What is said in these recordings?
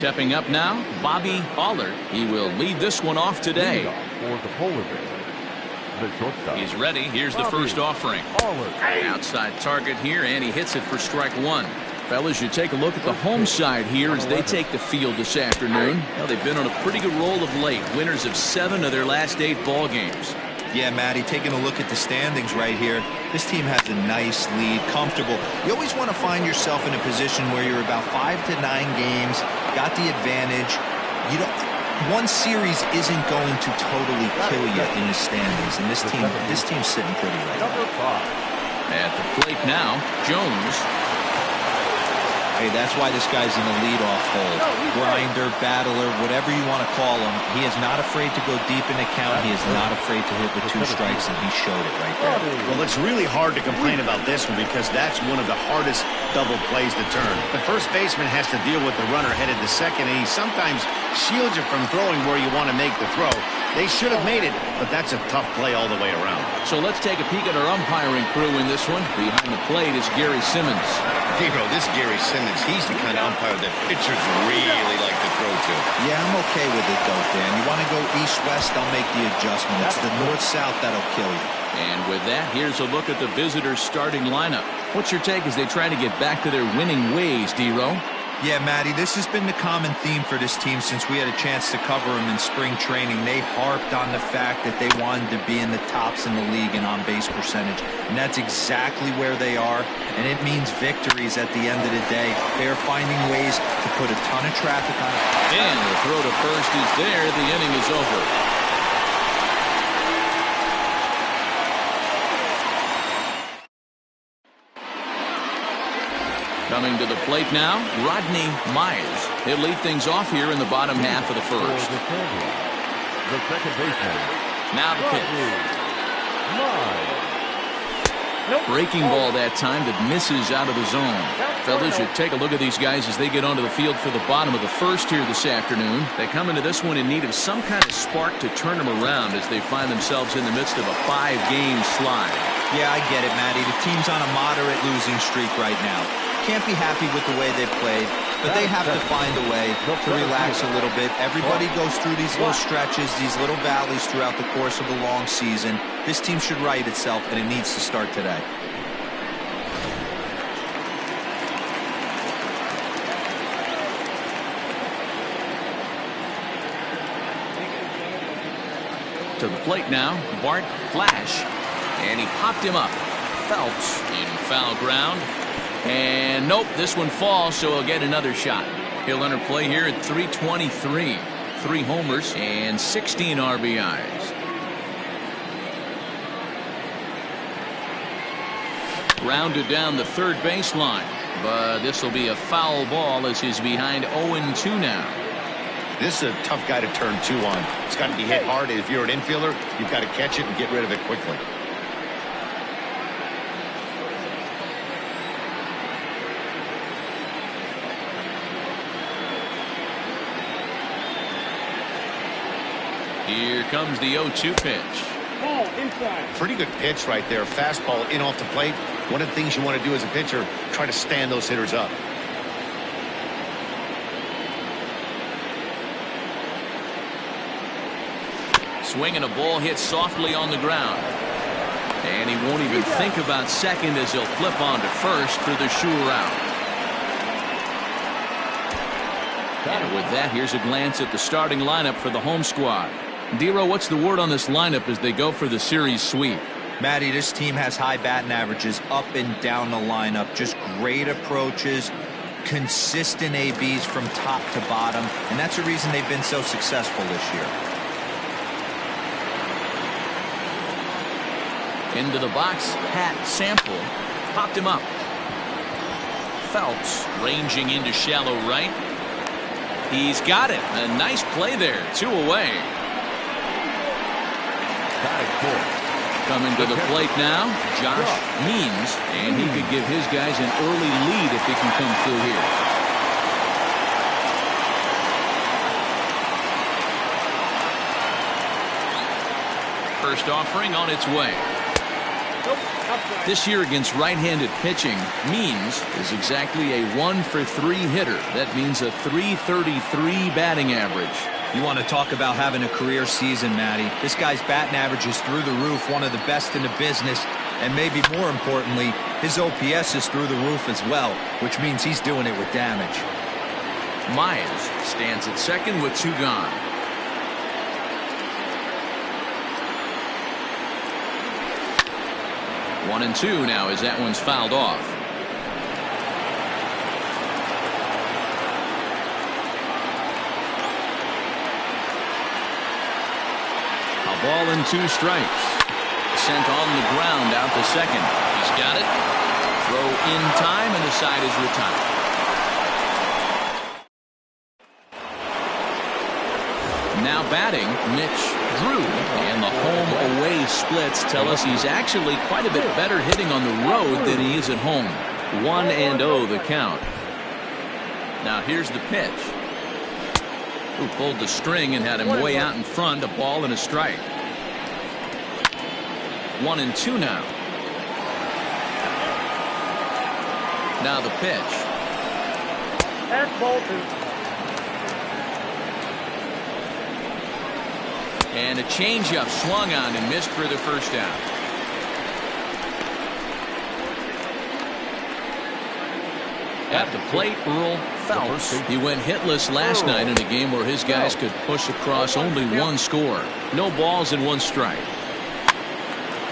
Stepping up now, Bobby Pollard. He will lead this one off today. He's ready. Here's the first offering. Outside target here, and he hits it for strike one. Fellas, you take a look at the home side here as they take the field this afternoon. Well, they've been on a pretty good roll of late. Winners of 7 of their last 8 ball games. Yeah, Matty, taking a look at the standings right here, this team has a nice lead, comfortable. You always want to find yourself in a position where you're about 5 to 9 games, got the advantage. One series isn't going to totally kill you in the standings, and this team's sitting pretty right now. At the plate now, Jones. Hey, that's why this guy's in the leadoff hole. Grinder, battler, whatever you want to call him. He is not afraid to go deep in the count. He is not afraid to hit with 2 strikes, and he showed it right there. Well, it's really hard to complain about this one because that's one of the hardest double plays to turn. The first baseman has to deal with the runner headed to second, and he sometimes shields you from throwing where you want to make the throw. They should have made it, but that's a tough play all the way around. So let's take a peek at our umpiring crew in this one. Behind the plate is Gary Simmons. Hero, this Gary Simmons, he's the kind of umpire that pitchers really like to throw to. Yeah, I'm okay with it, though, Dan. You want to go east-west, I'll make the adjustment. It's the north-south that'll kill you. And with that, here's a look at the visitors' starting lineup. What's your take as they try to get back to their winning ways, D-Row? Yeah, Matty, this has been the common theme for this team since we had a chance to cover them in spring training. They harped on the fact that they wanted to be in the tops in the league in on-base percentage, and that's exactly where they are, and it means victories at the end of the day. They are finding ways to put a ton of traffic on it. And the throw to first is there. The inning is over. Coming to the plate now, Rodney Myers. He'll lead things off here in the bottom half of the first. The second baseman. Now the pitch. Breaking ball that time that misses out of the zone. Fellas, you take a look at these guys as they get onto the field for the bottom of the first here this afternoon. They come into this one in need of some kind of spark to turn them around as they find themselves in the midst of a 5-game slide. Yeah, I get it, Matty. The team's on a moderate losing streak right now. Can't be happy with the way they've played, but they have to find a way to relax a little bit. Everybody goes through these little stretches, these little valleys throughout the course of the long season. This team should right itself, and it needs to start today. To the plate now, Bart Flash, and he popped him up. Phelps in foul ground. And nope, this one falls, so he'll get another shot. He'll enter play here at 323. 3 homers and 16 RBIs. Rounded down the third baseline, but this will be a foul ball as he's behind 0-2 now. This is a tough guy to turn 2 on. It's got to be hit hard. If you're an infielder, you've got to catch it and get rid of it quickly. Here comes the 0-2 pitch. Ball inside. Pretty good pitch right there. Fastball in off the plate. One of the things you want to do as a pitcher, try to stand those hitters up. Swinging a ball hit softly on the ground. And he won't even think about second as he'll flip on to first for the sure out. And with that, here's a glance at the starting lineup for the home squad. D-Row, what's the word on this lineup as they go for the series sweep? Matty, this team has high batting averages up and down the lineup. Just great approaches, consistent ABs from top to bottom, and that's the reason they've been so successful this year. Into the box, Pat Sample popped him up. Phelps ranging into shallow right. He's got it. A nice play there. 2 away. Coming to the plate now, Josh Means, and he could give his guys an early lead if he can come through here. First offering on its way. This year against right-handed pitching means is exactly a 1-for-3 hitter. That means a .333 batting average. You want to talk about having a career season, Matty. This guy's batting average is through the roof, one of the best in the business, and maybe more importantly, his OPS is through the roof as well, which means he's doing it with damage. Myers stands at second with 2 gone. One and 2 now as that one's fouled off. A ball and 2 strikes. Sent on the ground out to second. He's got it. Throw in time and the side is retired. Now batting, Mitch Drew, and the home-away splits tell us he's actually quite a bit better hitting on the road than he is at home. 1-0 the count. Now here's the pitch. Who pulled the string and had him way out in front, a ball and a strike. 1-2 now. Now the pitch. That's ball 2. And a changeup swung on and missed for the first out. At the plate, Earl Phelps. He went hitless last night in a game where his guys could push across only 1 score. No balls and 1 strike.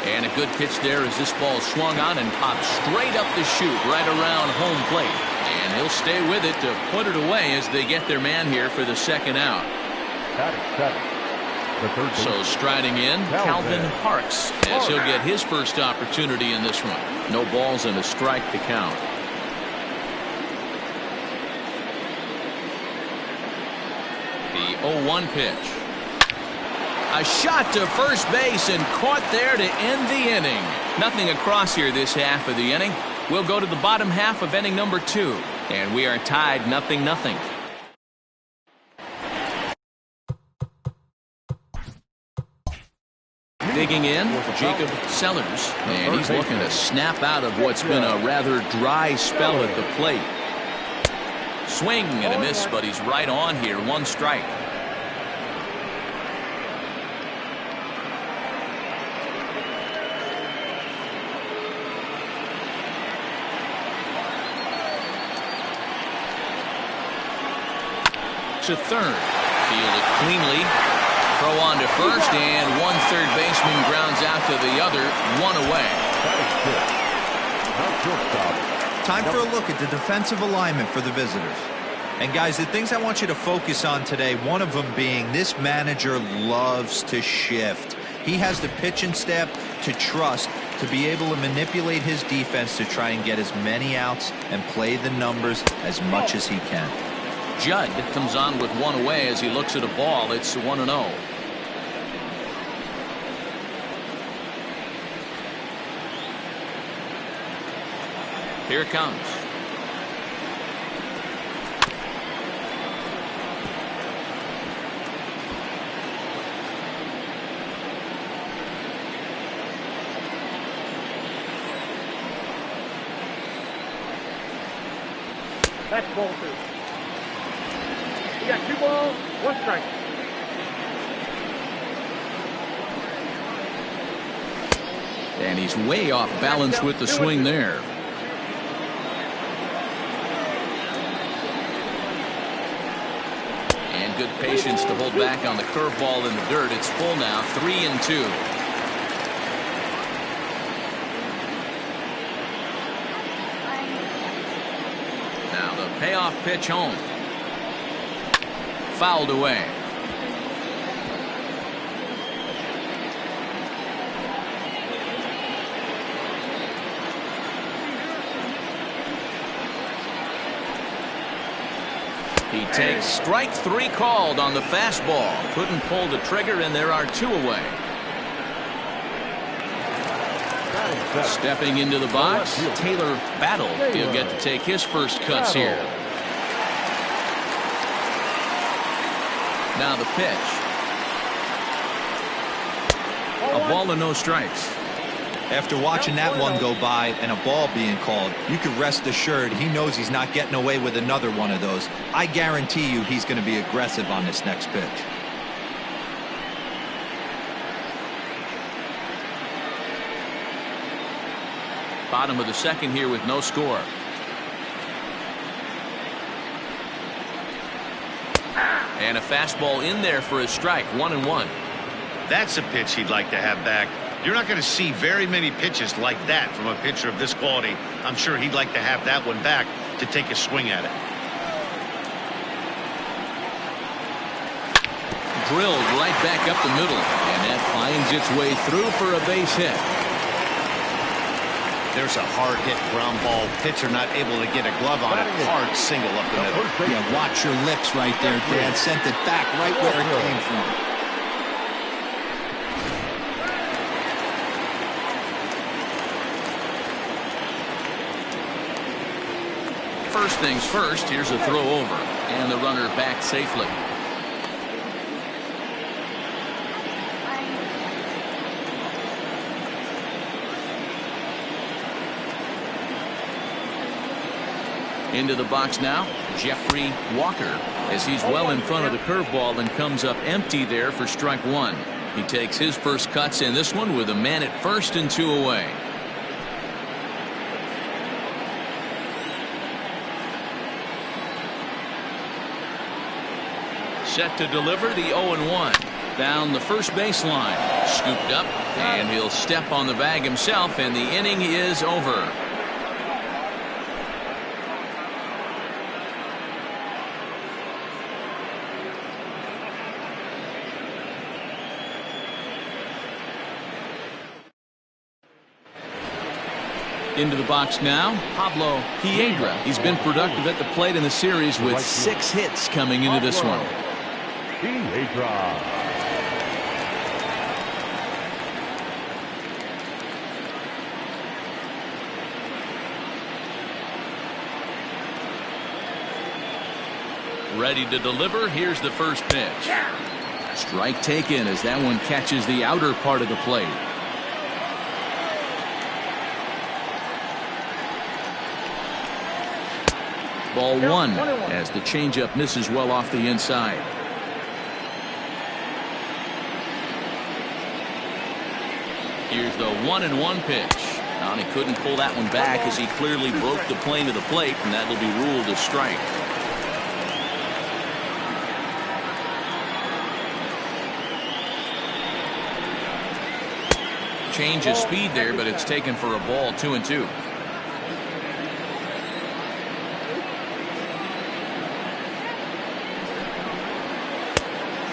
And a good pitch there as this ball swung on and popped straight up the chute right around home plate. And he'll stay with it to put it away as they get their man here for the second out. So striding in, Calvin Harks, as he'll get his first opportunity in this one. No balls and a strike to count. The 0-1 pitch. A shot to first base and caught there to end the inning. Nothing across here this half of the inning. We'll go to the bottom half of inning number 2. And we are tied 0-0. Digging in, Jacob Sellers, and he's looking to snap out of what's been a rather dry spell at the plate. Swing and a miss, but he's right on here. 1 strike. To third, fielded cleanly. Throw on to first, and 1 third baseman grounds out to the other. 1 away. Time for a look at the defensive alignment for the visitors. And guys, the things I want you to focus on today, one of them being this manager loves to shift. He has the pitching staff to trust to be able to manipulate his defense to try and get as many outs and play the numbers as much as he can. Judd comes on with 1 away as he looks at a ball. It's 1-0. Here it comes. That's ball 2. You got 2 balls, 1 strike. And he's way off balance with the swing there. And good patience to hold back on the curveball in the dirt. It's full now, 3-2. Now the payoff pitch home. Fouled away. He takes strike 3 called on the fastball. Couldn't pull the trigger, and there are 2 away. Stepping into the box, Taylor Battle. He'll get to take his first cuts here. Now the pitch. A ball and no strikes. After watching that one go by and a ball being called, you can rest assured he knows he's not getting away with another one of those. I guarantee you he's going to be aggressive on this next pitch. Bottom of the second here with no score. And a fastball in there for a strike. 1-1. That's a pitch he'd like to have back. You're not going to see very many pitches like that from a pitcher of this quality. I'm sure he'd like to have that one back to take a swing at it. Drilled right back up the middle, and that finds its way through for a base hit. There's a hard hit ground ball. Pitcher not able to get a glove on it. Hard single up the middle. Yeah, watch your lips right there, Dan. Sent it back right where it came from. First things first, here's a throw over, and the runner back safely. Into the box now, Jeffrey Walker, as he's well in front of the curveball and comes up empty there for strike one. He takes his first cuts in this one with a man at first and 2 away. Set to deliver the 0-1. Down the first baseline. Scooped up, and he'll step on the bag himself, and the inning is over. Into the box now, Pablo Piedra. He's been productive at the plate in the series with 6 hits coming into this one. Piedra. Ready to deliver. Here's the first pitch. Strike taken as that one catches the outer part of the plate. Ball one as the changeup misses well off the inside. Here's the 1-1 pitch. And he couldn't pull that one back as he clearly broke the plane of the plate, and that'll be ruled a strike. Change of speed there, but it's taken for a ball. 2-2.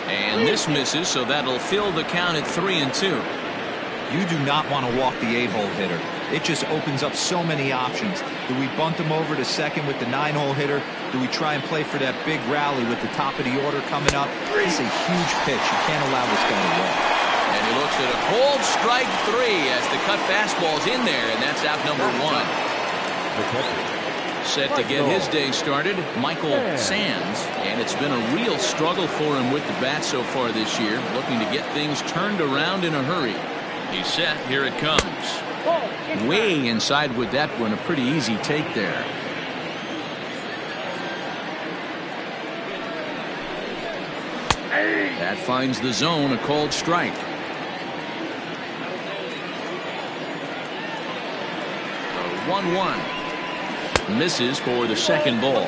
And this misses, so that'll fill the count at 3-2. You do not want to walk the 8-hole hitter. It just opens up so many options. Do we bunt him over to second with the 9-hole hitter? Do we try and play for that big rally with the top of the order coming up? This is a huge pitch. You can't allow this guy to walk. And he looks at a cold strike 3 as the cut fastball's in there, and that's out number 1. Set to get his day started, Michael Sands, and it's been a real struggle for him with the bat so far this year, looking to get things turned around in a hurry. He's set. Here it comes. Way inside with that one. A pretty easy take there. That finds the zone. A called strike. The 1-1. Misses for the second ball.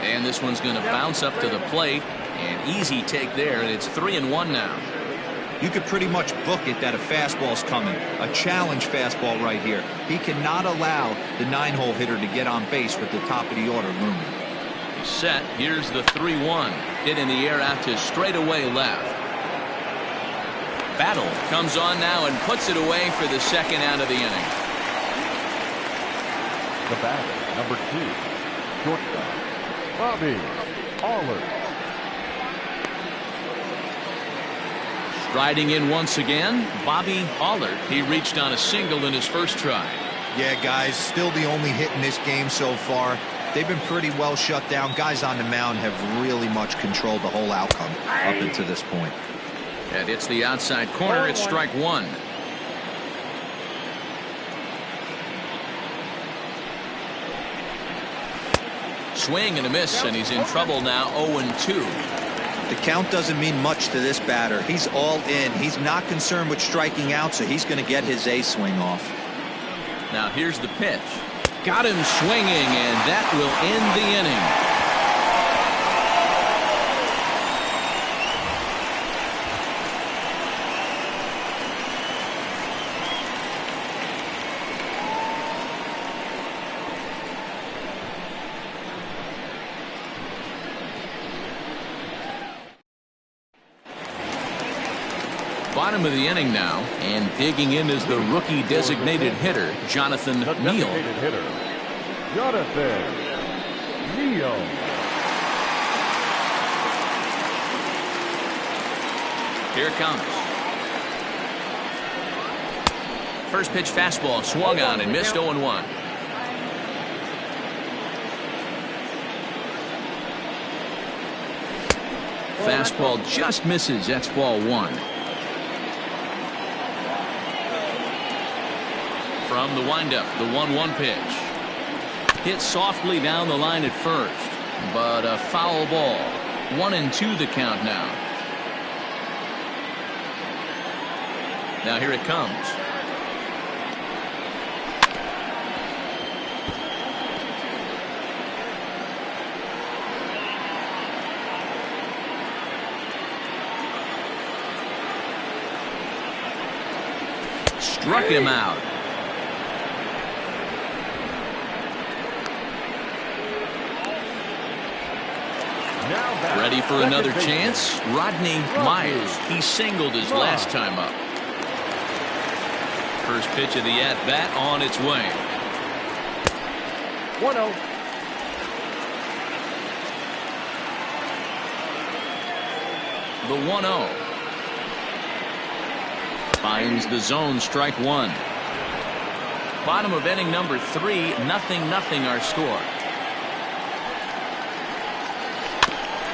And this one's going to bounce up to the plate. An easy take there, and it's 3-1 now. You could pretty much book it that a fastball's coming. A challenge fastball right here. He cannot allow the 9-hole hitter to get on base with the top of the order looming. He's set. Here's the 3-1. Hit in the air out to straightaway left. Battle comes on now and puts it away for the second out of the inning. The batter, number 2, shortstop, Bobby Allard. Striding in once again, Bobby Allard. He reached on a single in his first try. Yeah, guys, still the only hit in this game so far. They've been pretty well shut down. Guys on the mound have really much controlled the whole outcome up until this point. And it's the outside corner. It's strike one. Swing and a miss, and he's in trouble now. 0-2. The count doesn't mean much to this batter. He's all in. He's not concerned with striking out, so he's going to get his A swing off. Now here's the pitch. Got him swinging, and that will end the inning. Bottom of the inning now, and digging in is the rookie designated hitter, Jonathan Neal. Jonathan Neal. Here it comes. First pitch fastball swung on and missed. 0-1. Fastball just misses. That's ball one. From the windup, the 1-1 pitch. Hit softly down the line at first, but a foul ball. 1-2 the count now. Now here it comes. Struck him out. Ready for another chance? Rodney Myers. He singled his last time up. First pitch of the at-bat on its way. 1-0. The 1-0. Finds the zone, strike one. Bottom of inning number 3, 0-0 our score.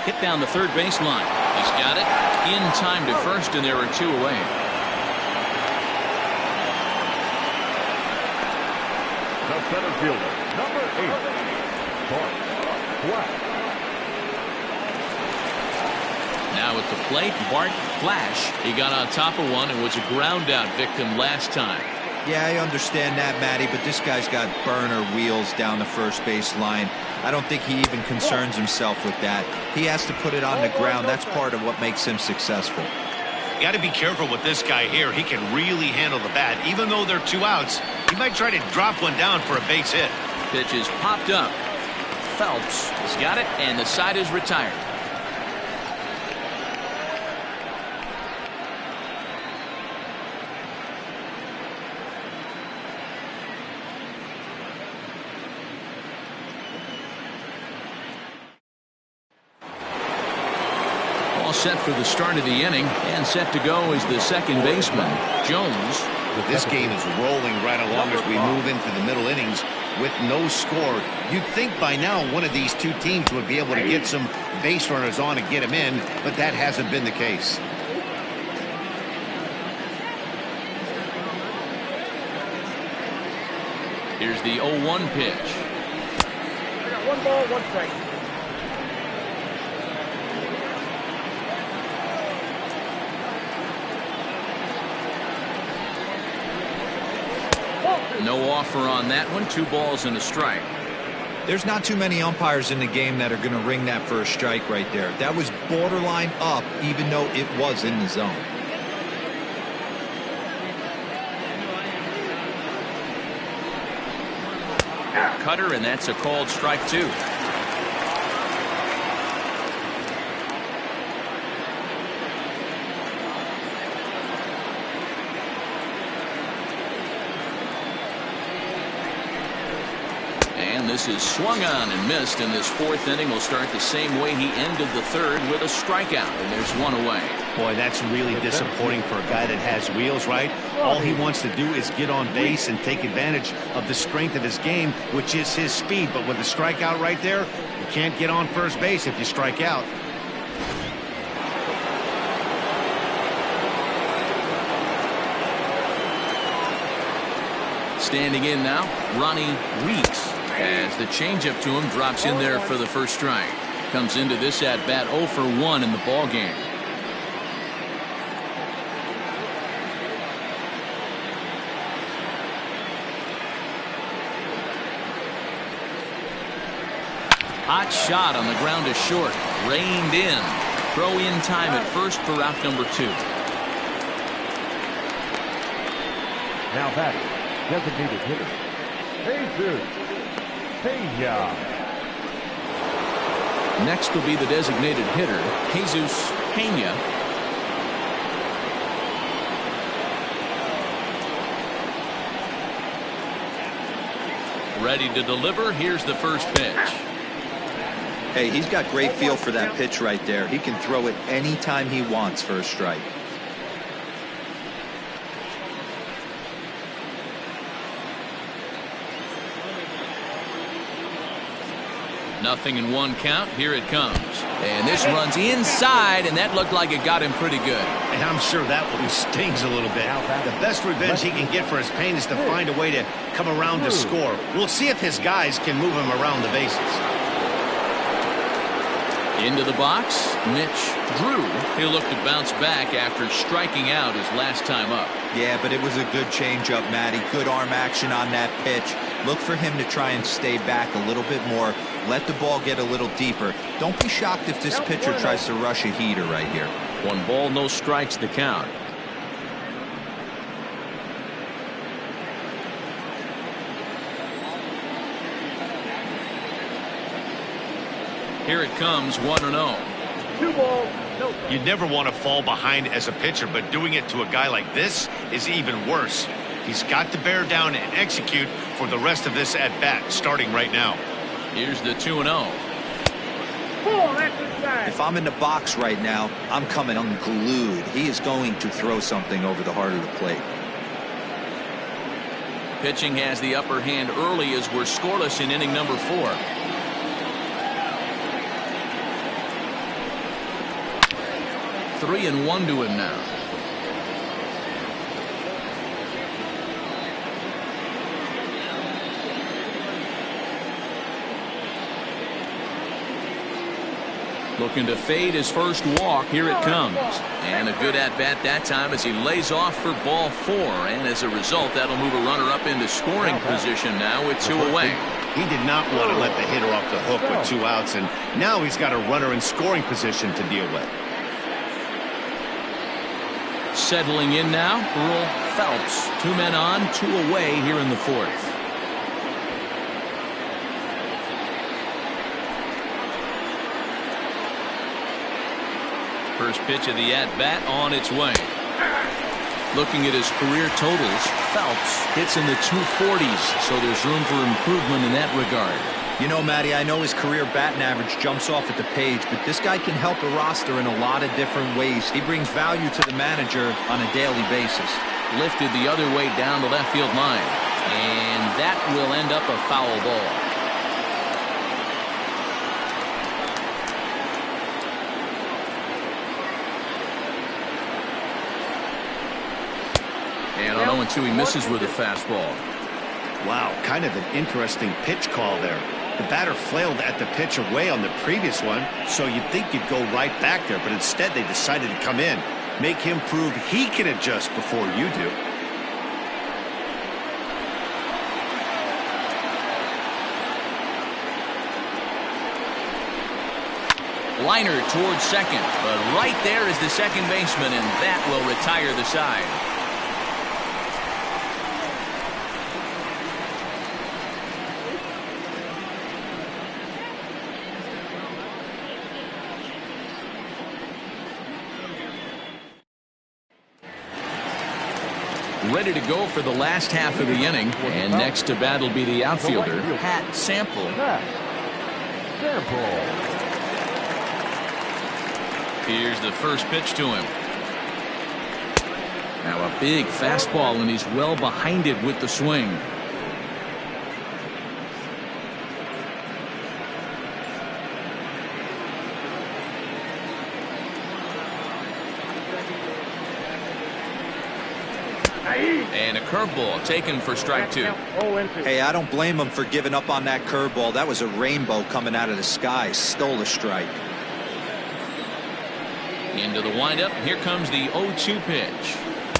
Hit down the third baseline. He's got it in time to first, and there are 2 away. The center fielder, number 8, Bart Flash. Now at the plate, Bart Flash. He got on top of one and was a ground out victim last time. Yeah, I understand that, Matty, but this guy's got burner wheels down the first base line. I don't think he even concerns himself with that. He has to put it on the ground. That's part of what makes him successful. You got to be careful with this guy here. He can really handle the bat. Even though they're 2 outs, he might try to drop one down for a base hit. Pitch is popped up. Phelps has got it, and the side is retired. Set for the start of the inning, and set to go is the second baseman, Jones. This game is rolling right along as we move into the middle innings with no score. You'd think by now one of these 2 teams would be able to get some base runners on and get them in, but that hasn't been the case. Here's the 0-1 pitch. I got 1 ball, 1 strike. No offer on that one. 2 balls and a strike. There's not too many umpires in the game that are going to ring that first strike right there. That was borderline up, even though it was in the zone. Cutter, and that's a called strike 2. This is swung on and missed, and this 4th inning will start the same way he ended the 3rd with a strikeout, and there's 1 away. Boy, that's really disappointing for a guy that has wheels, right? All he wants to do is get on base and take advantage of the strength of his game, which is his speed. But with the strikeout right there, you can't get on first base if you strike out. Standing in now, Ronnie Weeks, as the changeup to him drops in there for the first strike. Comes into this at bat 0 for 1 in the ball game. Hot shot on the ground to short. Reined in. Throw in time at first for out number 2. Now batting, designated hitter, Jesus Pena. Next will be the designated hitter, Jesus Pena. Ready to deliver. Here's the first pitch. Hey, he's got great feel for that pitch right there. He can throw it anytime he wants for a strike. Nothing in 1 count. Here it comes. And this runs inside, and that looked like it got him pretty good. And I'm sure that one stings a little bit. The best revenge he can get for his pain is to find a way to come around to score. We'll see if his guys can move him around the bases. Into the box, Mitch Drew. He'll look to bounce back after striking out his last time up. Yeah, but it was a good changeup, Matty. Good arm action on that pitch. Look for him to try and stay back a little bit more. Let the ball get a little deeper. Don't be shocked if this pitcher tries to rush a heater right here. 1 ball, no strikes the count. Here it comes, 1-0. 2 balls, no. You never want to fall behind as a pitcher, but doing it to a guy like this is even worse. He's got to bear down and execute for the rest of this at bat, starting right now. Here's the 2-0. If I'm in the box right now, I'm coming unglued. He is going to throw something over the heart of the plate. Pitching has the upper hand early as we're scoreless in inning number 4. Three and 1 to him now. Looking to fade his first walk. Here it comes. And a good at-bat that time as he lays off for ball 4. And as a result, that'll move a runner up into scoring position now with 2 away. He did not want to let the hitter off the hook with 2 outs, and now he's got a runner in scoring position to deal with. Settling in now, Earl Phelps. 2 men on, 2 away here in the 4th. First pitch of the at-bat on its way. Looking at his career totals, Phelps hits in the 240s, so there's room for improvement in that regard. You know, Matty, I know his career batting average jumps off at the page, but this guy can help a roster in a lot of different ways. He brings value to the manager on a daily basis. Lifted the other way down the left field line, and that will end up a foul ball. And on 0-2, he misses with a fastball. Wow, kind of an interesting pitch call there. The batter flailed at the pitch away on the previous one, so you'd think you'd go right back there, but instead they decided to come in. Make him prove he can adjust before you do. Liner towards second, but right there is the second baseman, and that will retire the side. Ready to go for the last half of the inning, and next to bat will be the outfielder, Pat Sample. Here's the first pitch to him. Now a big fastball, and he's well behind it with the swing. And a curveball taken for strike 2. Hey, I don't blame him for giving up on that curveball. That was a rainbow coming out of the sky. Stole a strike. Into the windup. Here comes the 0-2 pitch.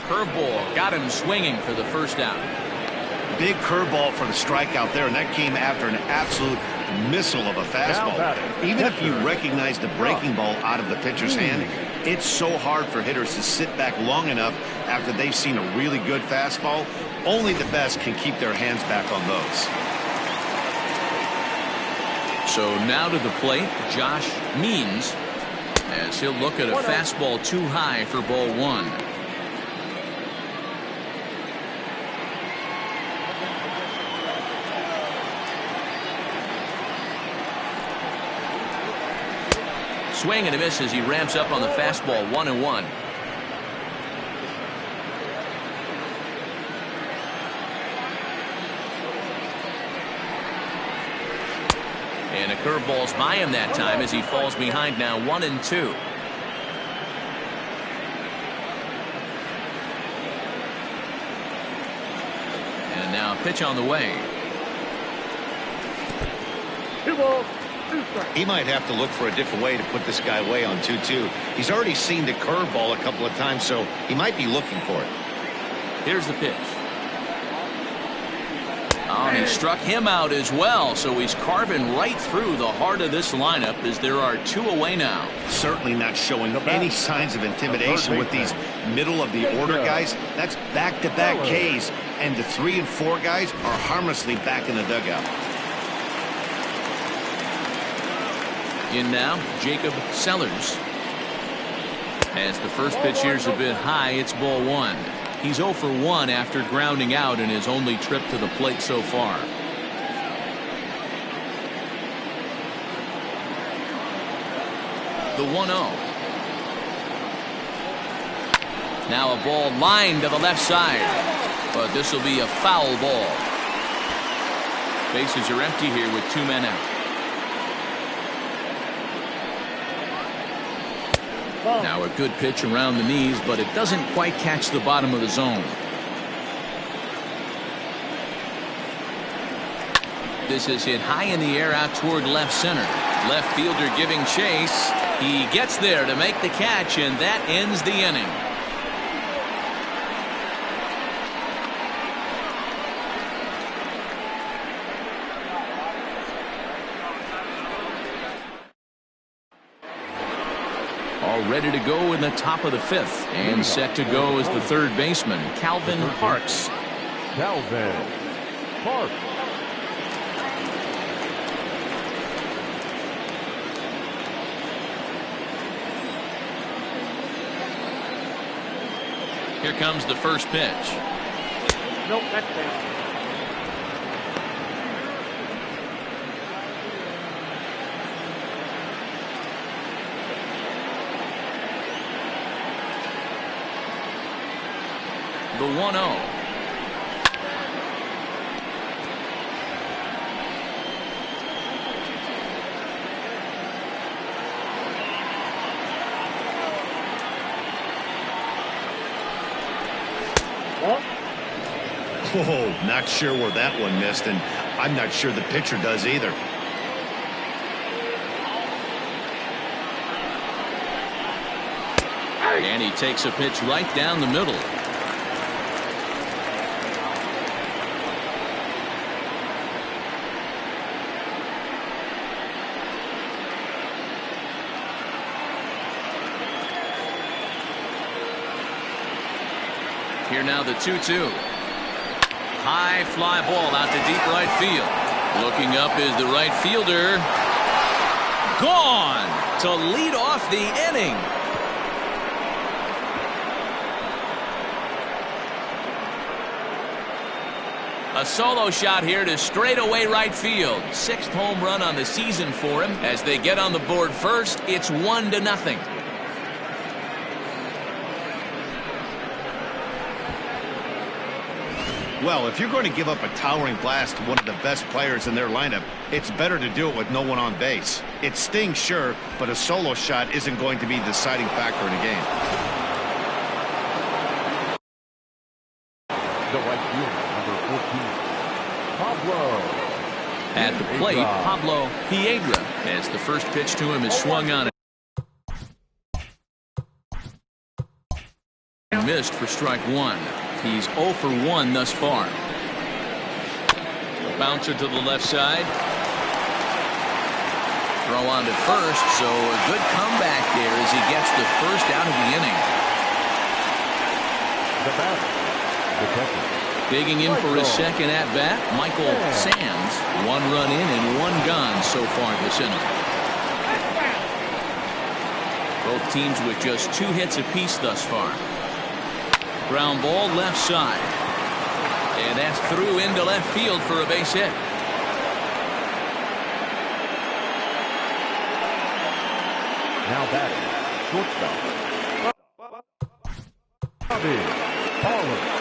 Curveball got him swinging for the first out. Big curveball for the strikeout there, and that came after an absolute missile of a fastball. Even if you recognize the breaking ball out of the pitcher's hand, it's so hard for hitters to sit back long enough after they've seen a really good fastball. Only the best can keep their hands back on those. So now to the plate, Josh Means, as he'll look at a fastball too high for ball 1. Swing and a miss as he ramps up on the fastball. 1-1. And a curveball's by him that time as he falls behind now 1-2. And now a pitch on the way. 2 balls, 2 strikes. He might have to look for a different way to put this guy away on 2-2. He's already seen the curveball a couple of times, so he might be looking for it. Here's the pitch. Oh, and he struck him out as well, so he's carving right through the heart of this lineup as there are 2 away now. Certainly not showing any signs of intimidation with these middle of the order guys. That's back-to-back Ks, and the 3 and 4 guys are harmlessly back in the dugout. In now, Jacob Sellers. As the first pitch here's a bit high, it's ball 1. He's 0 for 1 after grounding out in his only trip to the plate so far. The 1-0. Now a ball lined to the left side, but this will be a foul ball. Bases are empty here with 2 men out. Now a good pitch around the knees, but it doesn't quite catch the bottom of the zone. This is hit high in the air out toward left center. Left fielder giving chase. He gets there to make the catch, and that ends the inning. All ready to go in the top of the 5th, and set to go is the third baseman, Calvin Parks. Calvin Parks. Here comes the first pitch. Nope, that's down. The 1-0. Oh, not sure where that one missed, and I'm not sure the pitcher does either. And he takes a pitch right down the middle. Here now the 2-2. High fly ball out to deep right field. Looking up is the right fielder. Gone to lead off the inning. A solo shot here to straightaway right field. 6th home run on the season for him. As they get on the board first, it's 1-0. Well, if you're going to give up a towering blast to one of the best players in their lineup, it's better to do it with no one on base. It stings, sure, but a solo shot isn't going to be the deciding factor in a game. The right fielder, number 14, Pablo. At the plate, Pablo Piedra, as the first pitch to him is swung on and missed for strike one. He's 0 for 1 thus far. Bouncer to the left side. Throw on to first, so a good comeback there as he gets the first out of the inning. The batter, the catcher. Digging in for his second at-bat, Michael Sands. 1 run in and 1 gone so far this inning. Both teams with just 2 hits apiece thus far. Ground ball left side. And that's through into left field for a base hit. Now batting, shortstop, Bobby Pollard.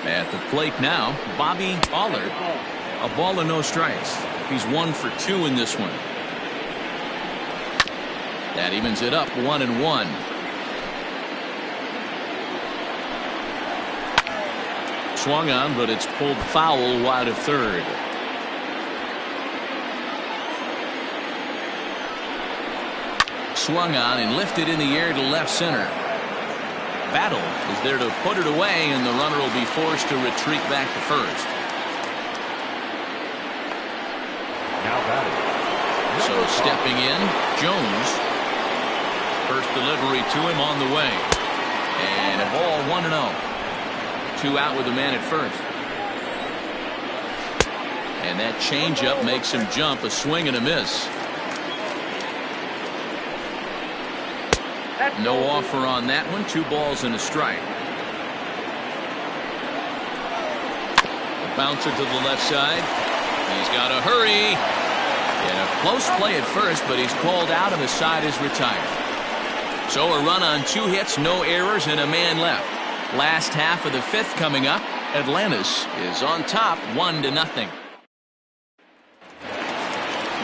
At the plate now, Bobby Pollard. A ball and no strikes. He's 1 for 2 in this one. That evens it up 1-1. Swung on, but it's pulled foul wide of third. Swung on and lifted in the air to left center. Battle is there to put it away, and the runner will be forced to retreat back to first. Now batting. So stepping in, Jones. First delivery to him on the way. And a ball 1-0. 2 out with a man at first. And that changeup makes him jump. A swing and a miss. No offer on that one. 2 balls and a strike. Bouncer to the left side. He's got to hurry. And a close play at first, but he's called out and the side is retired. So a run on 2 hits, no errors, and a man left. Last half of the 5th coming up. Atlantis is on top 1-0.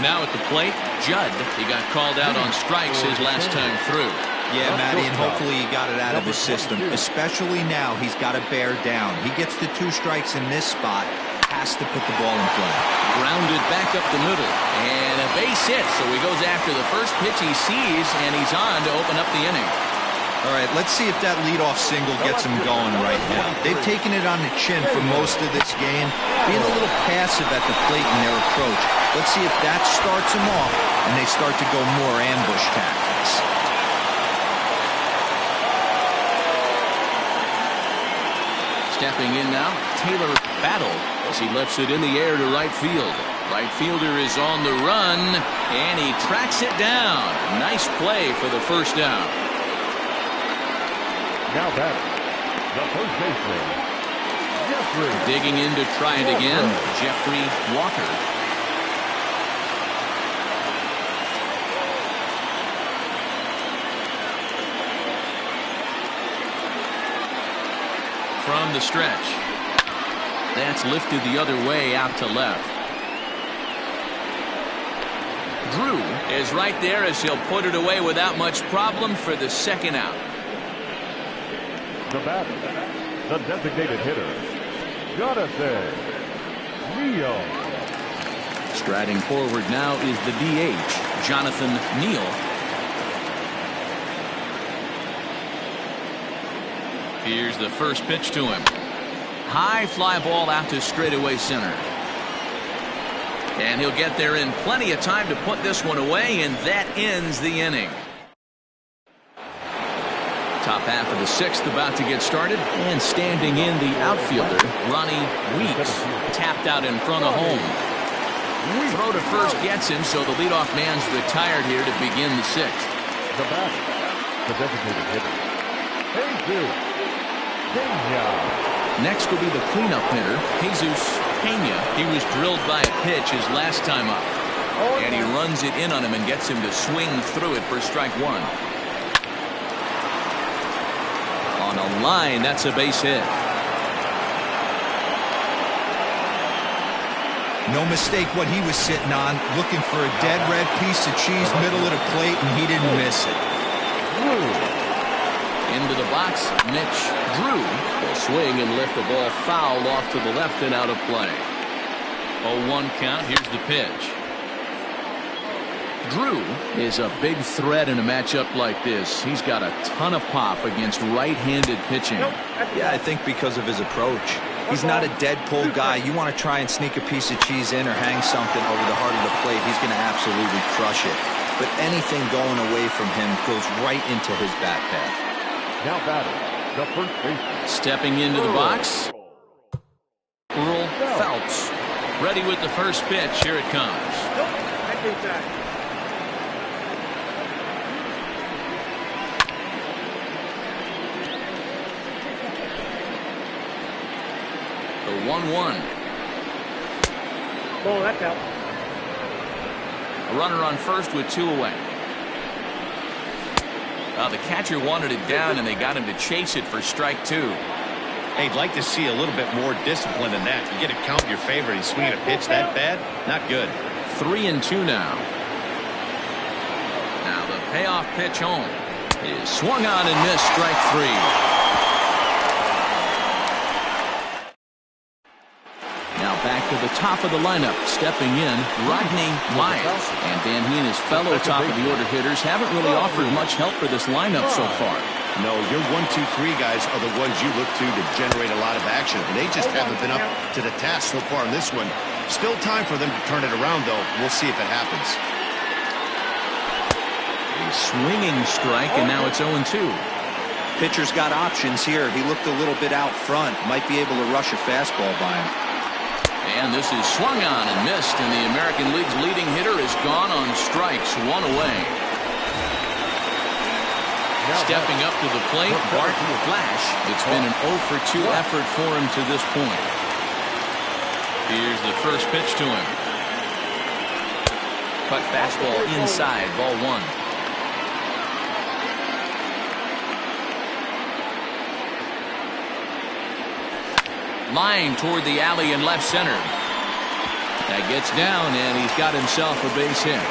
Now at the plate, Judd. He got called out on strikes his last time through. Yeah, Matty, and hopefully he got it out of his system. Especially now, he's got to bear down. He gets the 2 strikes in this spot, has to put the ball in play. Grounded back up the middle, and a base hit. So he goes after the first pitch he sees, and he's on to open up the inning. All right, let's see if that leadoff single gets him going right now. They've taken it on the chin for most of this game, being a little passive at the plate in their approach. Let's see if that starts them off, and they start to go more ambush tactics. Stepping in now, Taylor Battle as he lifts it in the air to right field. Right fielder is on the run, and he tracks it down. Nice play for the first down. Now batting, the first baseman, Jeffrey. Digging in to try it again, Jeffrey Walker. From the stretch. That's lifted the other way out to left. Drew is right there as he'll put it away without much problem for the second out. The batter, the designated hitter, Jonathan Neal. Striding forward now is the DH, Jonathan Neal. Here's the first pitch to him. High fly ball out to straightaway center. And he'll get there in plenty of time to put this one away, and that ends the inning. Top half of the 6th about to get started, and standing in the outfielder, Ronnie Weeks, tapped out in front of home. Throw to first gets him, so the leadoff man's retired here to begin the 6th. The batter, the designated hitter, Jesus. Next will be the cleanup hitter, Jesus He was drilled by a pitch his last time up. And he runs it in on him and gets him to swing through it for strike one. On a line, that's a base hit. No mistake what he was sitting on, looking for a dead red piece of cheese middle of the plate, and he didn't miss it. Into the box, Mitch Drew will swing and lift the ball foul off to the left and out of play. 0-1 count. Here's the pitch. Drew is a big threat in a matchup like this. He's got a ton of pop against right-handed pitching. Yeah, I think because of his approach. He's not a dead pull guy. You want to try and sneak a piece of cheese in or hang something over the heart of the plate, he's going to absolutely crush it. But anything going away from him goes right into his bat path. Now batting, the first baseman. Stepping into the box, Earl Phelps. Ready with the first pitch. Here it comes. The 1-1. Oh, that's out. A runner on first with 2 away. The catcher wanted it down, and they got him to chase it for strike 2. Hey, I'd like to see a little bit more discipline in that. You get a count in your favor and swing a pitch that bad? Not good. 3-2 now. Now the payoff pitch home is swung on and missed, strike 3. Now back to the top of the lineup, stepping in, Rodney Myers. And Dan, he and his fellow top of the order hitters haven't really offered much help for this lineup so far. No, your 1, 2, 3 guys are the ones you look to generate a lot of action. And they just haven't been up to the task so far in this one. Still time for them to turn it around, though. We'll see if it happens. A swinging strike, and now it's 0-2. Pitcher's got options here. He looked a little bit out front. Might be able to rush a fastball by him. And this is swung on and missed, and the American League's leading hitter is gone on strikes, 1 away. Stepping up to the plate, Bart Flash. It's been an 0-for-2 effort for him to this point. Here's the first pitch to him. Cut fastball inside, ball 1. Line toward the alley in left center. That gets down, and he's got himself a base hit.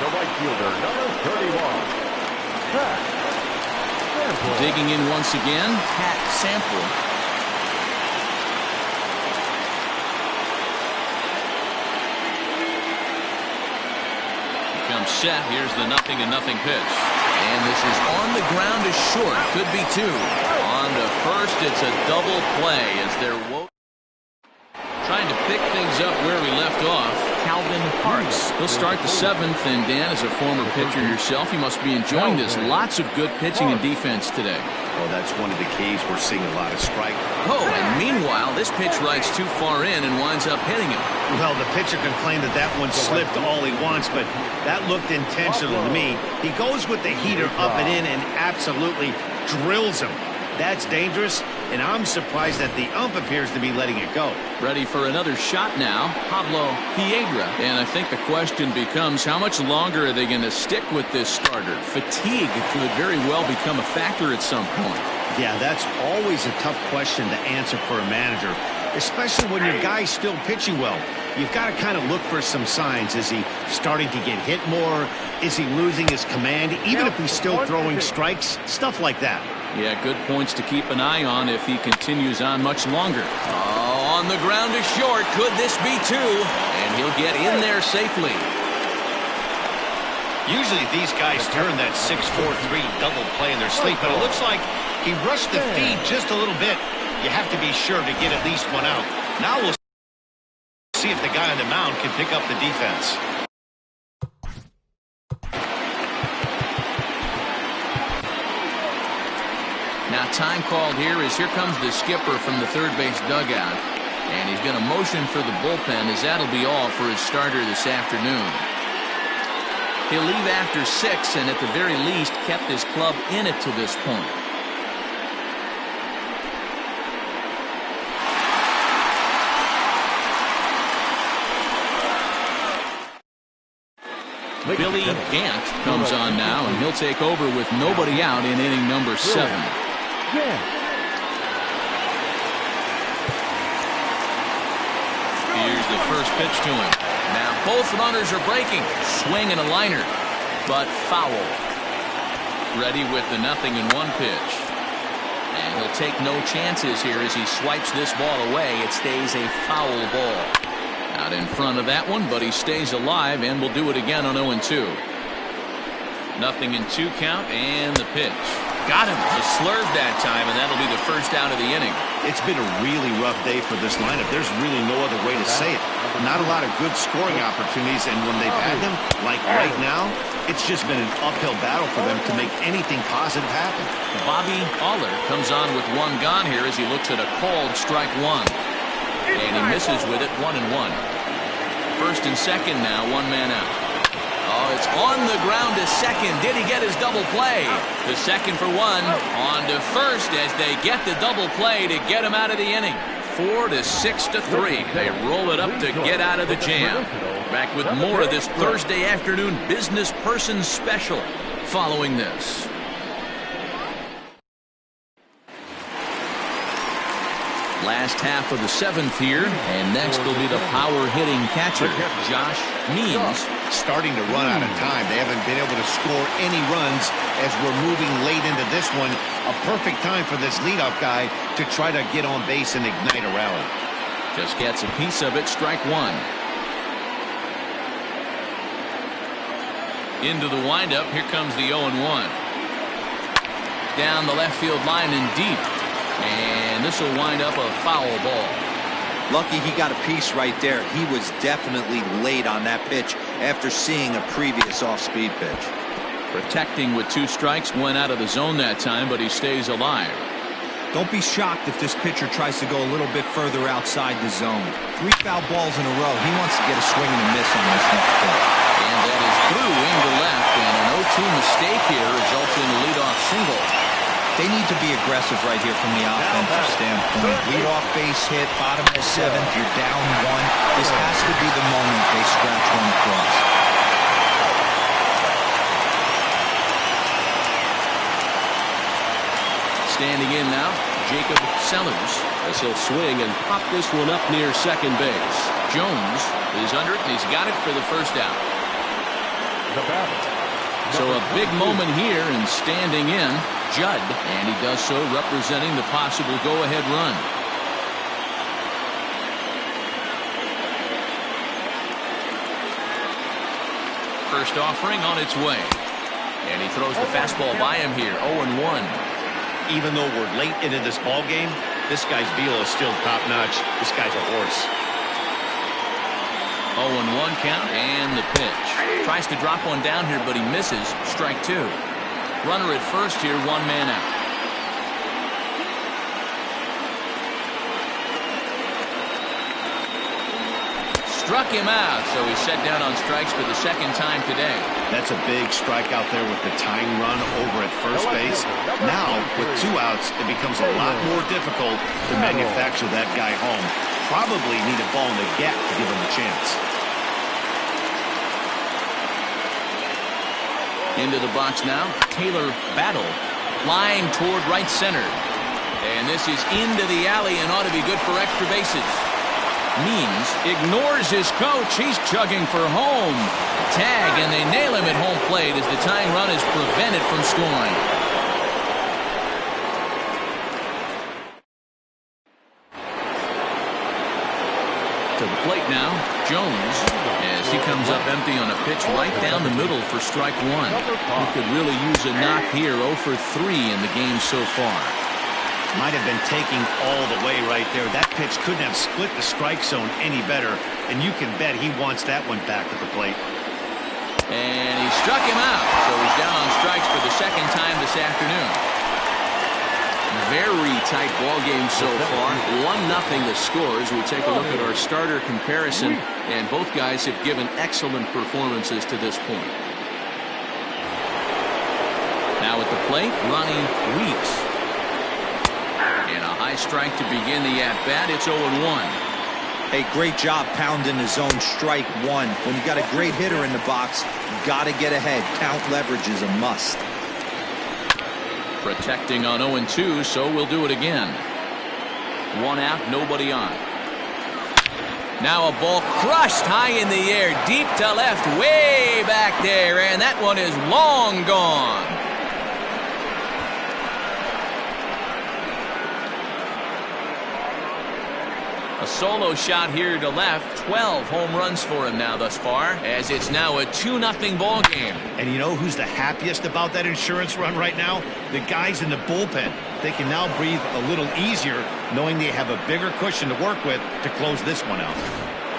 The right fielder, number 31. Pat Sample. Digging in once again, Pat Sample. Becomes set. Here's the 0-0 pitch. And this is on the ground to short. Could be 2. On to first, it's a double play as they're trying to pick things up where we left off. Calvin Parks. He'll start the 7th, and Dan, as a former pitcher yourself, you must be enjoying this. Lots of good pitching and defense today. Well, that's one of the keys. We're seeing a lot of strike. Oh, and meanwhile, this pitch rides too far in and winds up hitting him. Well, the pitcher can claim that that one slipped all he wants, but that looked intentional to me. He goes with the heater up and in and absolutely drills him. That's dangerous, and I'm surprised that the ump appears to be letting it go. Ready for another shot now, Pablo Piedra. And I think the question becomes, how much longer are they going to stick with this starter? Fatigue could very well become a factor at some point. Yeah, that's always a tough question to answer for a manager, especially when your guy's still pitching well. You've got to kind of look for some signs. Is he starting to get hit more? Is he losing his command? Even if he's still throwing strikes, stuff like that. Yeah, good points to keep an eye on if he continues on much longer. Oh, on the ground to short. Could this be 2? And he'll get in there safely. Usually these guys turn that 6-4-3 double play in their sleep, but it looks like he rushed the feed just a little bit. You have to be sure to get at least 1 out. Now we'll see if the guy on the mound can pick up the defense. Now time called here comes the skipper from the third base dugout. And he's going to motion for the bullpen, as that'll be all for his starter this afternoon. He'll leave after 6 and at the very least kept his club in it to this point. Billy Gant comes on now, and he'll take over with nobody out in inning number 7. Here's the first pitch to him. Now both runners are breaking. Swing and a liner, but foul. Ready with the 0-1 pitch. And he'll take no chances here as he swipes this ball away. It stays a foul ball. Out in front of that one, but he stays alive and will do it again on 0-2. 0-2 count, and the pitch. Got him. A slurve that time, and that'll be the first out of the inning. It's been a really rough day for this lineup. There's really no other way to say it. Not a lot of good scoring opportunities, and when they've had them, like right now, it's just been an uphill battle for them to make anything positive happen. Bobby Aller comes on with 1 gone here as he looks at a called strike 1. And he misses with it, 1-1. First and second now, 1 man out. Oh, it's on the ground to second. Did he get his double play? The second for 1. On to first as they get the double play to get him out of the inning. 4-6-3. They roll it up to get out of the jam. Back with more of this Thursday afternoon business person special following this. Last half of the 7th here, and next will be the power-hitting catcher, Josh Means. Starting to run out of time. They haven't been able to score any runs as we're moving late into this one. A perfect time for this leadoff guy to try to get on base and ignite a rally. Just gets a piece of it, strike 1. Into the windup, here comes the 0-1. Down the left field line and deep. And this will wind up a foul ball. Lucky he got a piece right there. He was definitely late on that pitch after seeing a previous off-speed pitch. Protecting with 2 strikes, went out of the zone that time, but he stays alive. Don't be shocked if this pitcher tries to go a little bit further outside the zone. 3 foul balls in a row. He wants to get a swing and a miss on this next pitch. And that is through into left, and an 0-2 mistake here results in a leadoff single. They need to be aggressive right here from the offensive standpoint. Leadoff base hit, bottom of the 7th, you're down 1. This has to be the moment they scratch one across. Standing in now, Jacob Sellers, as he'll swing and pop this one up near second base. Jones is under it, and he's got it for the first out. So a big moment here, and standing in, Judd, and he does so representing the possible go-ahead run. First offering on its way, and he throws the fastball by him here. 0-1. Even though we're late into this ball game, this guy's velo is still top-notch. This guy's a horse. 0-1 count, and the pitch. Tries to drop one down here, but he misses. Strike 2. Runner at first here, 1 man out. Struck him out, so he's set down on strikes for the 2nd time today. That's a big strike out there with the tying run over at first base. Now, with 2 outs, it becomes a lot more difficult to manufacture that guy home. Probably need a ball in the gap to give him a chance. Into the box now, Taylor Battle, line toward right center. And this is into the alley and ought to be good for extra bases. Means ignores his coach. He's chugging for home. Tag, and they nail him at home plate as the tying run is prevented from scoring. To the plate now, Jones, as he comes up empty on a pitch right down the middle for strike 1. He could really use a knock here. 0 for 3 in the game so far. Might have been taking all the way right there. That pitch couldn't have split the strike zone any better, and you can bet he wants that one back at the plate. And he struck him out, so he's down on strikes for the 2nd time this afternoon. Very tight ball game so far. 1-0 the score as we take a look at our starter comparison, and both guys have given excellent performances to this point. Now at the plate, Ronnie Weeks. And a high strike to begin the at-bat. It's 0-1. Hey, great job pounding the zone strike one. When you got a great hitter in the box, you got to get ahead. Count leverage is a must. Protecting on 0-2, so we'll do it again. One out, nobody on. Now a ball crushed high in the air, deep to left, way back there, and that one is long gone. A solo shot here to left. 12 home runs for him now thus far, as it's now a 2-0 ball game. And you know who's the happiest about that insurance run right now? The guys in the bullpen. They can now breathe a little easier knowing they have a bigger cushion to work with to close this one out.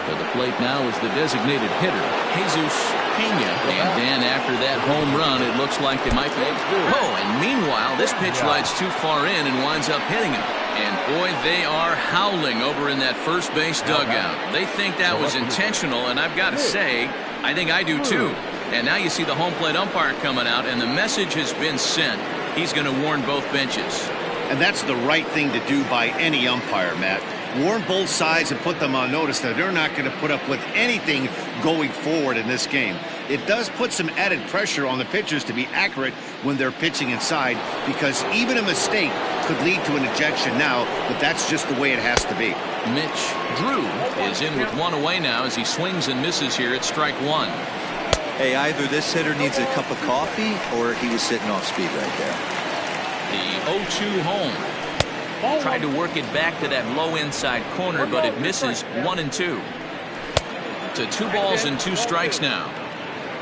To the plate now is the designated hitter, Jesus Pena. And Dan, after that home run, it looks like they might be. Oh, and meanwhile, this pitch rides too far in and winds up hitting him. And boy, they are howling over in that first base dugout. They think that was intentional, and I've got to say, I think I do too. And now you see the home plate umpire coming out, and the message has been sent. He's going to warn both benches. And that's the right thing to do by any umpire, Matt. Warn both sides and put them on notice that they're not going to put up with anything going forward in this game. It does put some added pressure on the pitchers to be accurate when they're pitching inside, because even a mistake could lead to an ejection now, but that's just the way it has to be. Mitch Drew is in with one away now as he swings and misses here at strike one. Hey, either this hitter needs a cup of coffee or he was sitting off speed right there. The 0-2 home. Tried to work it back to that low inside corner, but it misses 1-2. To 2 balls and 2 strikes now.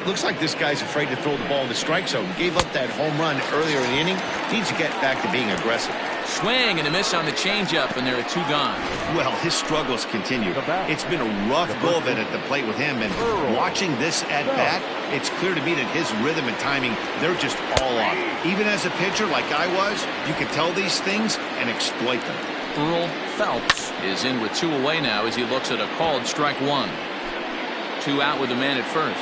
Looks like this guy's afraid to throw the ball in the strike zone. Gave up that home run earlier in the inning. Needs to get back to being aggressive. Swing and a miss on the changeup, and there are 2 gone. Well, his struggles continue. It's been a rough go of it at the plate with him, and watching this at bat, it's clear to me that his rhythm and timing, they're just all off. Even as a pitcher like I was, you can tell these things and exploit them. Earl Phelps is in with 2 away now as he looks at a called strike one. 2 out with a man at first.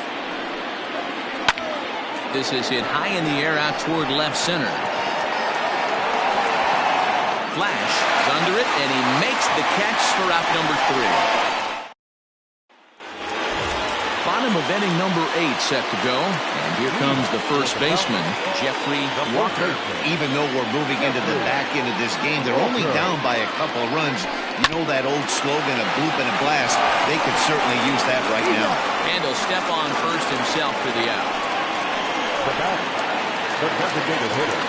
This is hit high in the air out toward left center. Flash is under it, and he makes the catch for out number 3. Bottom of inning number 8 set to go, and here comes the first baseman, Jeffrey Walker. Even though we're moving into the back end of this game, they're only down by a couple of runs. You know that old slogan, a bloop and a blast. They could certainly use that right now. And he'll step on first himself for the out. The designated hitter.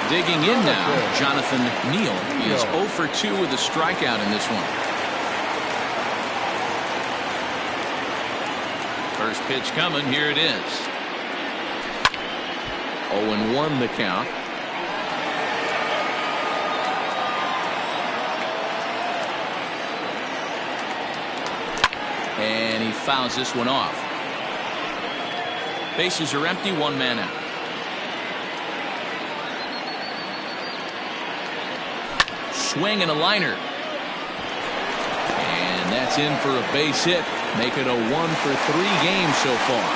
Digging in now, Jonathan Neal. He is 0 for 2 with a strikeout in this one. First pitch coming, here it is. 0-1 the count. And he fouls this one off. Bases are empty, 1 man out. Swing and a liner. And that's in for a base hit. Make it a 1 for 3 game so far.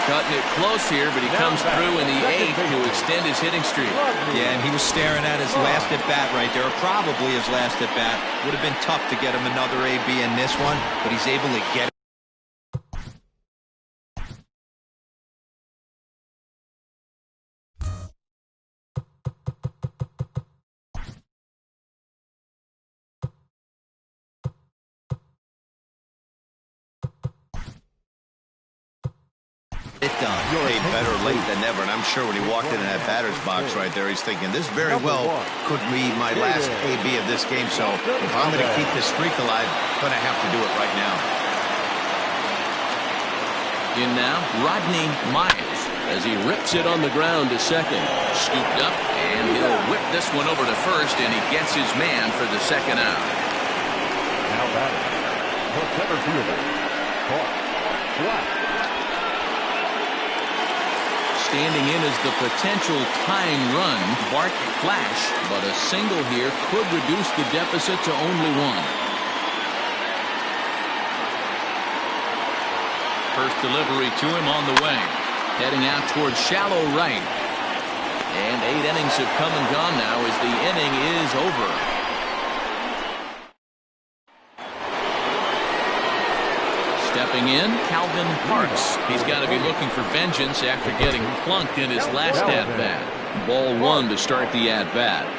Cutting it close here, but he comes through in the 8th to extend his hitting streak. Yeah, and he was staring at his last at bat right there, or probably his last at bat. Would have been tough to get him another AB in this one, but he's able to get it. Done. Hey, better late than never, and I'm sure when he walked into that batter's box right there, he's thinking, this very well could be my last AB of this game, so if I'm going to keep this streak alive, I'm going to have to do it right now. In now, Rodney Myers as he rips it on the ground to second. Scooped up, and he'll whip this one over to first, and he gets his man for the second out. Now batting, the center fielder, Bart Flash. Standing in as the potential tying run, Bart Flash, but a single here could reduce the deficit to only 1. First delivery to him on the way. Heading out towards shallow right. And 8 innings have come and gone now as the inning is over. Stepping in, Calvin Parks. He's got to be looking for vengeance after getting plunked in his last at-bat. Ball 1 to start the at-bat.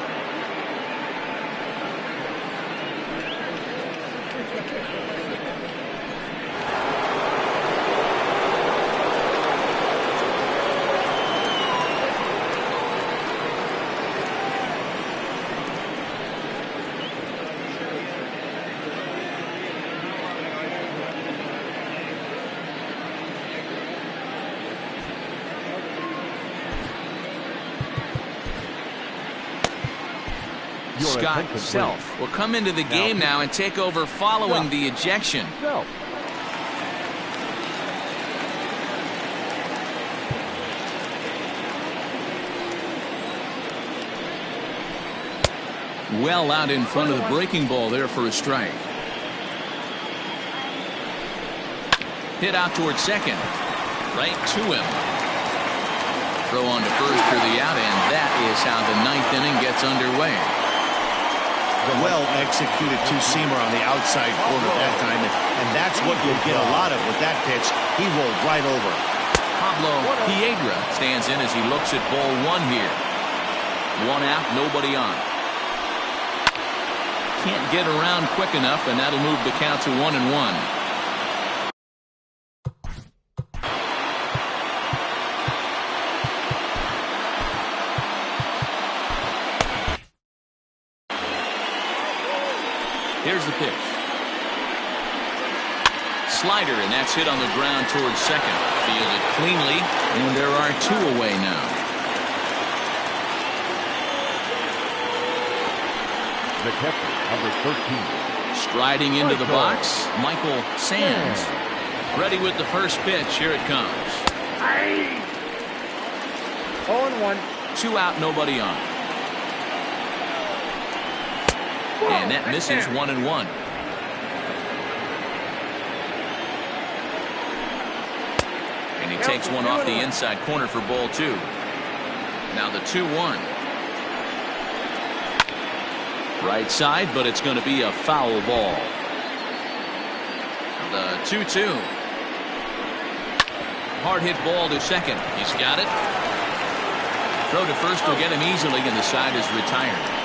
Scott Self will come into the game now and take over following the ejection. Well out in front of the breaking ball there for a strike. Hit out towards second. Right to him. Throw on to first for the out, and that is how the 9th inning gets underway. Well-executed two-seamer on the outside corner that time, and that's what you'll get a lot of with that pitch. He rolled right over. Pablo Piedra stands in as he looks at ball 1 here. 1 out, nobody on. Can't get around quick enough, and that'll move the count to 1-1. Here's the pitch. Slider, and that's hit on the ground towards second. Fielded cleanly, and there are 2 away now. The catcher, number 13. Striding into the box, Michael Sands. Ready with the first pitch. Here it comes. 0-1. 2 out, nobody on. And that misses 1-1. And he takes one off the inside corner for ball 2. Now the 2-1. Right side, but it's going to be a foul ball. The 2-2. Hard hit ball to second. He's got it. Throw to first will get him easily, and the side is retired.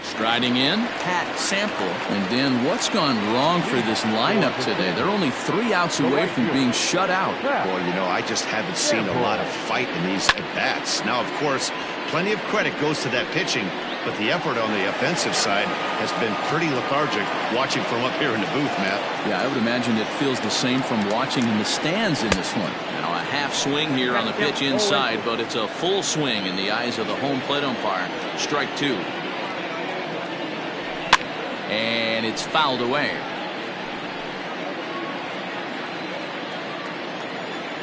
Striding in, Pat Sample. And Dan, what's gone wrong for this lineup today? They're only 3 outs away from being shut out. Boy, you know, I just haven't seen a lot of fight in these at-bats. Now, of course, plenty of credit goes to that pitching, but the effort on the offensive side has been pretty lethargic watching from up here in the booth, Matt. Yeah, I would imagine it feels the same from watching in the stands in this one. Now, a half swing here on the pitch inside, but it's a full swing in the eyes of the home plate umpire. Strike 2. And it's fouled away.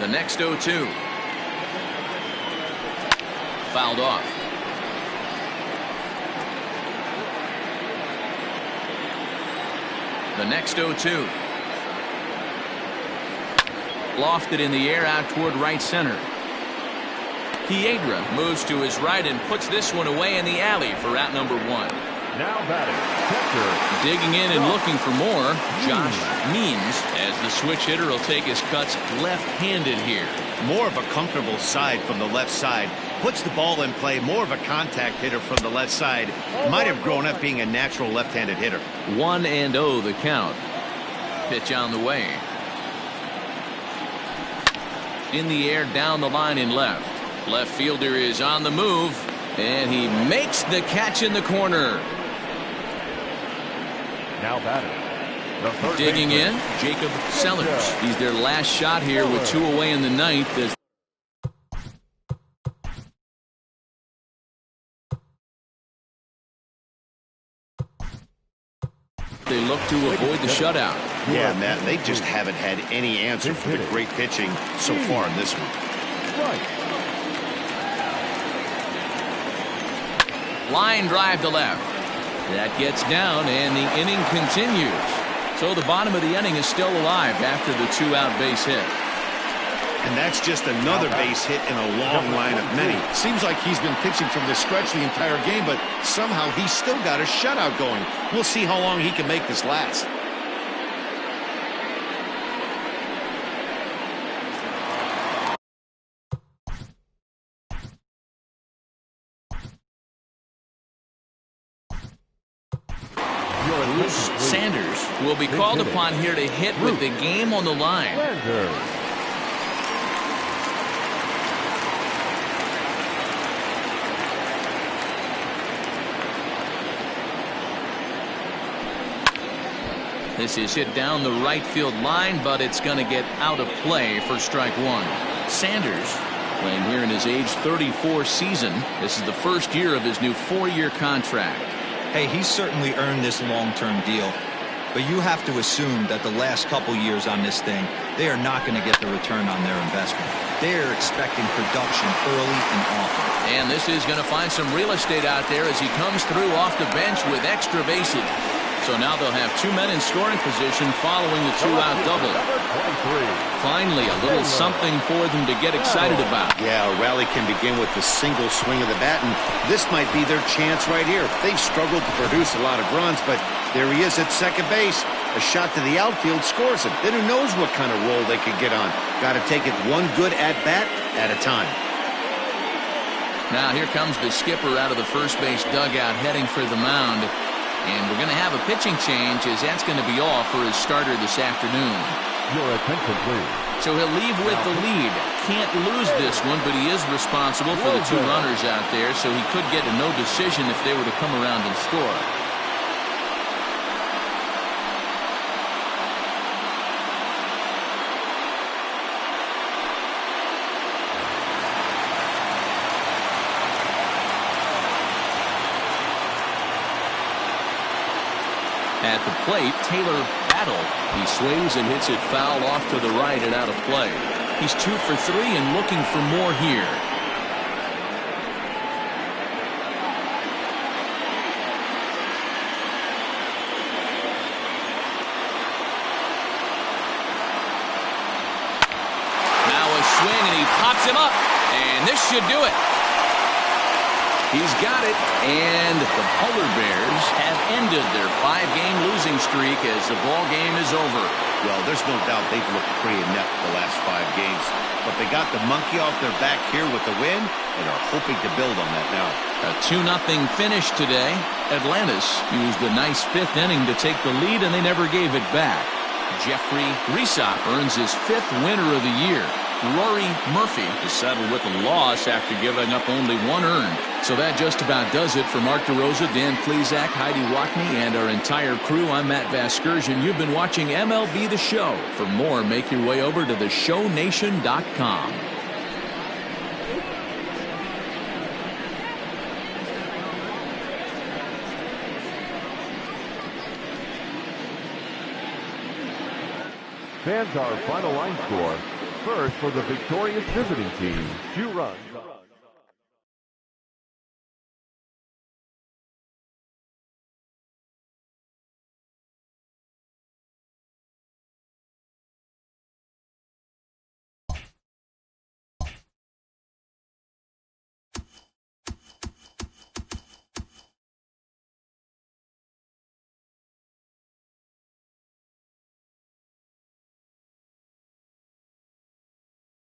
The next 0-2. Fouled off. The next 0-2. Lofted in the air out toward right center. Piedra moves to his right and puts this one away in the alley for out number 1. Now batting, catcher. Digging in and looking for more, Josh Means, as the switch hitter will take his cuts left-handed here. More of a comfortable side from the left side. Puts the ball in play. More of a contact hitter from the left side. Might have grown up being a natural left-handed hitter. 1-0 the count. Pitch on the way. In the air, down the line in left. Left fielder is on the move, and he makes the catch in the corner. Now batting. Digging in, Jacob Sellers. He's their last shot here with 2 away in the 9th. As they look to avoid the shutout. Yeah, Matt, they just haven't had any answer for the great pitching so far in this one. Line drive to left. That gets down, and the inning continues. So the bottom of the inning is still alive after the 2-out base hit. And that's just another base hit in a long line of many. Seems like he's been pitching from this stretch the entire game, but somehow he's still got a shutout going. We'll see how long he can make this last. Sanders will be called upon here to hit with the game on the line. This is hit down the right field line, but it's going to get out of play for strike one. Sanders playing here in his age 34 season. This is the first year of his new 4-year contract. Hey, he's certainly earned this long-term deal, but you have to assume that the last couple years on this thing, they are not going to get the return on their investment. They're expecting production early and often. And this is going to find some real estate out there as he comes through off the bench with extra bases. So now they'll have 2 men in scoring position following the 2-out double. Finally, a little something for them to get excited about. Yeah, a rally can begin with the single swing of the bat, and this might be their chance right here. They've struggled to produce a lot of runs, but there he is at second base. A shot to the outfield scores him. Then who knows what kind of roll they could get on. Got to take it one good at-bat at a time. Now here comes the skipper out of the first base dugout heading for the mound. And we're going to have a pitching change as that's going to be all for his starter this afternoon. Your attention, please. So he'll leave with the lead. Can't lose this one, but he is responsible for the 2 runners out there, so he could get a no decision if they were to come around and score. At the plate, Taylor Battle. He sways and hits it foul off to the right and out of play. He's 2 for 3 and looking for more here. Now a swing and he pops him up, and this should do it. He's got it, and the Polar Bears have ended their 5-game losing streak as the ball game is over. Well, there's no doubt they've looked pretty inept the last 5 games, but they got the monkey off their back here with the win and are hoping to build on that now. A 2-0 finish today. Atlantis used a nice 5th inning to take the lead, and they never gave it back. Jeffrey Reesop earns his 5th winner of the year. Rory Murphy to settle with a loss after giving up only 1 earned. So that just about does it for Mark DeRosa, Dan Plesac, Heidi Watney, and our entire crew. I'm Matt Vasgersian. You've been watching MLB The Show. For more, make your way over to theshownation.com. Fans, our final line score. First for the victorious visiting team, 2 runs.